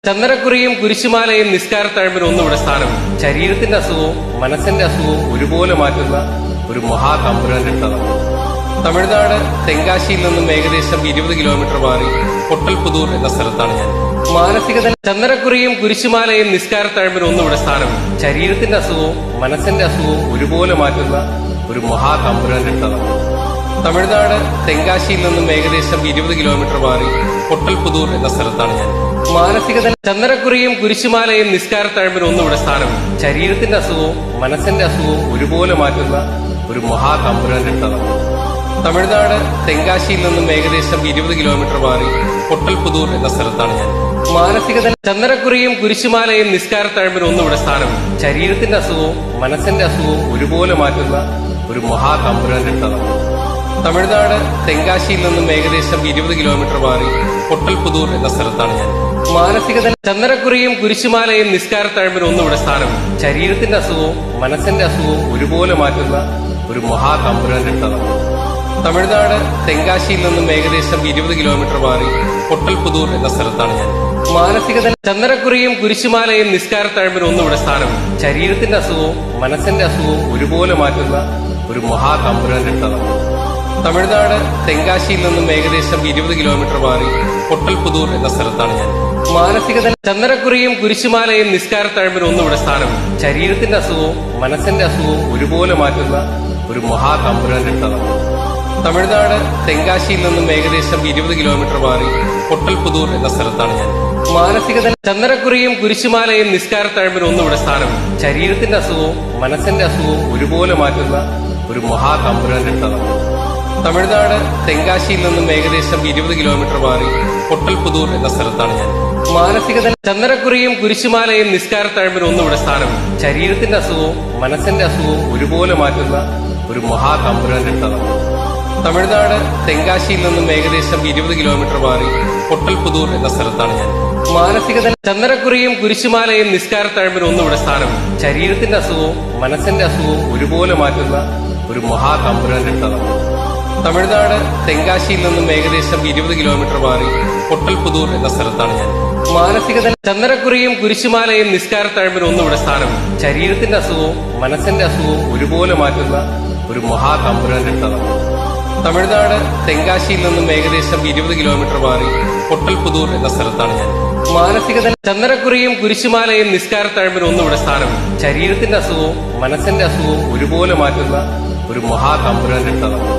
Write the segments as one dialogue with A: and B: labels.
A: ചന്ദനക്കുറിയും കുരിശുമാലയും നിസ്കാരത്തഴമ്പിന് ഒന്നുകൂടെ സ്ഥാനം. ശരീരത്തിന്റെ അസുഖവും മനസ്സിന്റെ അസുഖവും ഒരുപോലെ മാറ്റുന്ന ഒരു മഹാതമ്പുരാന്റെ ക്ഷേത്രമാണ്. തമിഴ്നാട് തെങ്കാശിയിൽ നിന്നും ഏകദേശം 20 കിലോമീറ്റർ മാറി പൊട്ടൽപുതൂർ എന്ന സ്ഥലത്താണ് ഞാൻ. മാനസികത ചന്ദനക്കുറിയും കുരിശുമാലയും നിസ്കാരത്തഴമ്പിന് ഒന്നുകൂടെ സ്ഥാനം. ശരീരത്തിന്റെ അസുഖവും മനസ്സിന്റെ അസുഖവും ഒരുപോലെ മാറ്റുന്ന ഒരു മഹാതമ്പുരാന്റെ ക്ഷേത്രമാണ്. തമിഴ്നാട് തെങ്കാശിയിൽ നിന്നും ഏകദേശം 20 കിലോമീറ്റർ മാറി പൊട്ടൽപുതൂർ എന്ന സ്ഥലത്താണ് ഞാൻ. മാനസികത ചന്ദനക്കുറിയും കുരിശുമാലയും നിസ്കാരത്തഴമ്പിന് ഒന്നുകൂടെ സ്ഥാനം. ശരീരത്തിന്റെ അസുഖവും മനസ്സിന്റെ അസുഖവും ഒരുപോലെ മാറ്റുന്ന ഒരു മഹാതമ്പുരാന്റെ ക്ഷേത്രമാണ്. തമിഴ്നാട് തെങ്കാശിയിൽ നിന്നും ഏകദേശം 20 കിലോമീറ്റർ മാറി പൊട്ടൽപുതൂർ എന്ന സ്ഥലത്താണ് ഞാൻ. മാനസികത ചന്ദനക്കുറിയും കുരിശുമാലയും നിസ്കാരത്തഴമ്പിന് ഒന്നുകൂടെ സ്ഥാനം. ശരീരത്തിന്റെ അസുഖവും മനസ്സിന്റെ അസുഖവും ഒരുപോലെ മാറ്റുന്ന ഒരു മഹാതമ്പുരാന്റെ ക്ഷേത്രമാണ്. തമിഴ്നാട് തെങ്കാശിയിൽ നിന്നും ഏകദേശം 20 കിലോമീറ്റർ മാറി പൊട്ടൽപുതൂർ എന്ന സ്ഥലത്താണ് ഞാൻ. മാനസികത ചന്ദനക്കുറിയും കുരിശുമാലയും നിസ്കാരത്തഴമ്പിന് ഒന്നുകൂടെ സ്ഥാനം. ശരീരത്തിന്റെ അസുഖവും മനസ്സിന്റെ അസുഖവും ഒരുപോലെ മാറ്റുന്ന ഒരു മഹാതമ്പുരാന്റെ ക്ഷേത്രമാണ്. തമിഴ്നാട് തെങ്കാശിയിൽ നിന്നും ഏകദേശം 20 കിലോമീറ്റർ മാറി പൊട്ടൽപുതൂർ എന്ന സ്ഥലത്താണ് ഞാൻ. മാനസികത ചന്ദനക്കുറിയും കുരിശുമാലയും നിസ്കാരത്തഴമ്പിന് ഒന്നുകൂടെ സ്ഥാനം. ശരീരത്തിന്റെ അസുഖവും മനസ്സിന്റെ അസുഖവും ഒരുപോലെ മാറ്റുന്ന ഒരു മഹാതമ്പുരാന്റെ ക്ഷേത്രമാണ്. തമിഴ്നാട് തെങ്കാശിയിൽ നിന്നും ഏകദേശം 20 കിലോമീറ്റർ മാറി പൊട്ടൽപുതൂർ എന്ന സ്ഥലത്താണ് ഞാൻ. മാനസികത ചന്ദനക്കുറിയും കുരിശുമാലയും നിസ്കാരത്തഴമ്പിന് ഒന്നുകൂടെ സ്ഥാനം. ശരീരത്തിന്റെ അസുഖവും മനസ്സിന്റെ അസുഖവും ഒരുപോലെ മാറ്റുന്ന ഒരു മഹാതമ്പുരാന്റെ ക്ഷേത്രമാണ്. തമിഴ്നാട് തെങ്കാശിയിൽ നിന്നും ഏകദേശം 20 കിലോമീറ്റർ മാറി പൊട്ടൽപുതൂർ എന്ന സ്ഥലത്താണ് ഞാൻ. മാനസികത ചന്ദനക്കുറിയും കുരിശുമാലയും നിസ്കാരത്തഴമ്പിന് ഒന്നുകൂടെ സ്ഥാനം. ശരീരത്തിന്റെ അസുഖവും മനസ്സിന്റെ അസുഖവും ഒരുപോലെ മാറ്റുന്ന ഒരു മഹാതമ്പുരാന്റെ ക്ഷേത്രമാണ്. തമിഴ്നാട് തെങ്കാശിയിൽ നിന്നും ഏകദേശം 20 കിലോമീറ്റർ മാറി പൊട്ടൽപുതൂർ എന്ന സ്ഥലത്താണ് ഞാൻ. മാനസികത ചന്ദനക്കുറിയും കുരിശുമാലയും നിസ്കാരത്തഴമ്പിന് ഒന്നുകൂടെ സ്ഥാനം. ശരീരത്തിന്റെ അസുഖവും മനസ്സിന്റെ അസുഖവും ഒരുപോലെ മാറ്റുന്ന ഒരു മഹാതമ്പുരാന്റെ ക്ഷേത്രമാണ്. തമിഴ്നാട് തെങ്കാശിയിൽ നിന്നും ഏകദേശം 20 കിലോമീറ്റർ മാറി പൊട്ടൽപുതൂർ എന്ന സ്ഥലത്താണ് ഞാൻ. മാനസികത ചന്ദനക്കുറിയും കുരിശുമാലയും നിസ്കാരത്തഴമ്പിന് ഒന്നുകൂടെ സ്ഥാനം. ശരീരത്തിന്റെ അസുഖവും മനസ്സിന്റെ അസുഖവും ഒരുപോലെ മാറ്റുന്ന ഒരു മഹാതമ്പുരാന്റെ ക്ഷേത്രമാണ്. തമിഴ്നാട് തെങ്കാശിയിൽ നിന്നും ഏകദേശം 20 കിലോമീറ്റർ മാറി പൊട്ടൽപുതൂർ എന്ന സ്ഥലത്താണ് ഞാൻ. മാനസികത ചന്ദനക്കുറിയും കുരിശുമാലയും നിസ്കാരത്തഴമ്പിന് ഒന്നുകൂടെ സ്ഥാനം. ശരീരത്തിന്റെ അസുഖവും മനസ്സിന്റെ അസുഖവും ഒരുപോലെ മാറ്റുന്ന ഒരു മഹാതമ്പുരാന്റെ ക്ഷേത്രമാണ്. തമിഴ്നാട് തെങ്കാശിയിൽ നിന്നും ഏകദേശം 20 കിലോമീറ്റർ മാറി പൊട്ടൽപുതൂർ എന്ന സ്ഥലത്താണ് ഞാൻ. മാനസികത ചന്ദനക്കുറിയും കുരിശുമാലയും നിസ്കാരത്തഴമ്പിന് ഒന്നുകൂടെ സ്ഥാനം. ശരീരത്തിന്റെ അസുഖവും മനസ്സിന്റെ അസുഖവും ഒരുപോലെ മാറ്റുന്ന ഒരു മഹാതമ്പുരാന്റെ ക്ഷേത്രമാണ്.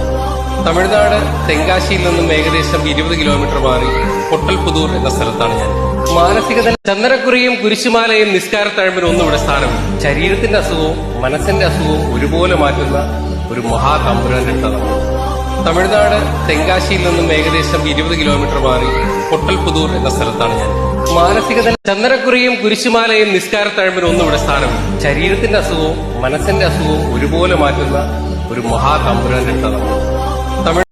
A: തമിഴ്നാട് തെങ്കാശിയിൽ നിന്നും ഏകദേശം 20 കിലോമീറ്റർ മാറി പൊട്ടൽപുതൂർ എന്ന സ്ഥലത്താണ് ഞാൻ. മാനസികത ചന്ദനക്കുറിയും കുരിശുമാലയും നിസ്കാരത്തഴമ്പിന് ഒന്നുകൂടെ സ്ഥാനം. ശരീരത്തിന്റെ അസുഖവും മനസ്സിന്റെ അസുഖവും ഒരുപോലെ മാറ്റുന്ന ഒരു മഹാതമ്പുരാന്റെ ക്ഷേത്രമാണ്. തമിഴ്നാട് തെങ്കാശിയിൽ നിന്നും ഏകദേശം 20 കിലോമീറ്റർ മാറി പൊട്ടൽപുതൂർ എന്ന സ്ഥലത്താണ് ഞാൻ. മാനസികത ചന്ദനക്കുറിയും കുരിശുമാലയും നിസ്കാരത്തഴമ്പിന് ഒന്നുകൂടെ സ്ഥാനം. ശരീരത്തിന്റെ അസുഖവും മനസ്സിന്റെ അസുഖവും ഒരുപോലെ മാറ്റുന്ന ഒരു മഹാതമ്പുരാന്റെ ക്ഷേത്രമാണ്.